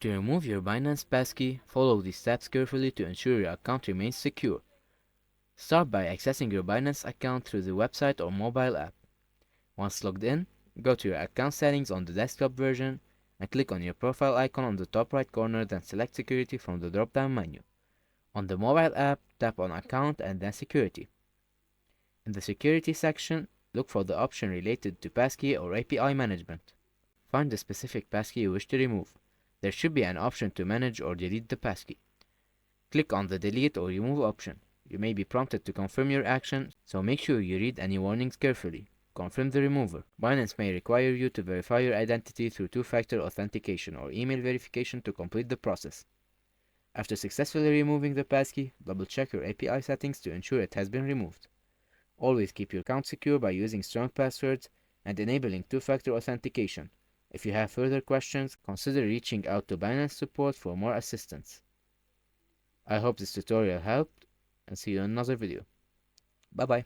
To remove your Binance Passkey, follow these steps carefully to ensure your account remains secure. Start by accessing your Binance account through the website or mobile app. Once logged in, go to your account settings on the desktop version and click on your profile icon on the top right corner, then select Security from the drop-down menu. On the mobile app, tap on Account and then Security. In the Security section, look for the option related to Passkey or API management. Find the specific passkey you wish to remove. There should be an option to manage or delete the passkey. Click on the Delete or Remove option. You may be prompted to confirm your action, so make sure you read any warnings carefully. Confirm the removal. Binance may require you to verify your identity through two-factor authentication or email verification to complete the process. After successfully removing the passkey, double-check your API settings to ensure it has been removed. Always keep your account secure by using strong passwords and enabling two-factor authentication. If you have further questions, consider reaching out to Binance support for more assistance. I hope this tutorial helped, and see you in another video. Bye bye.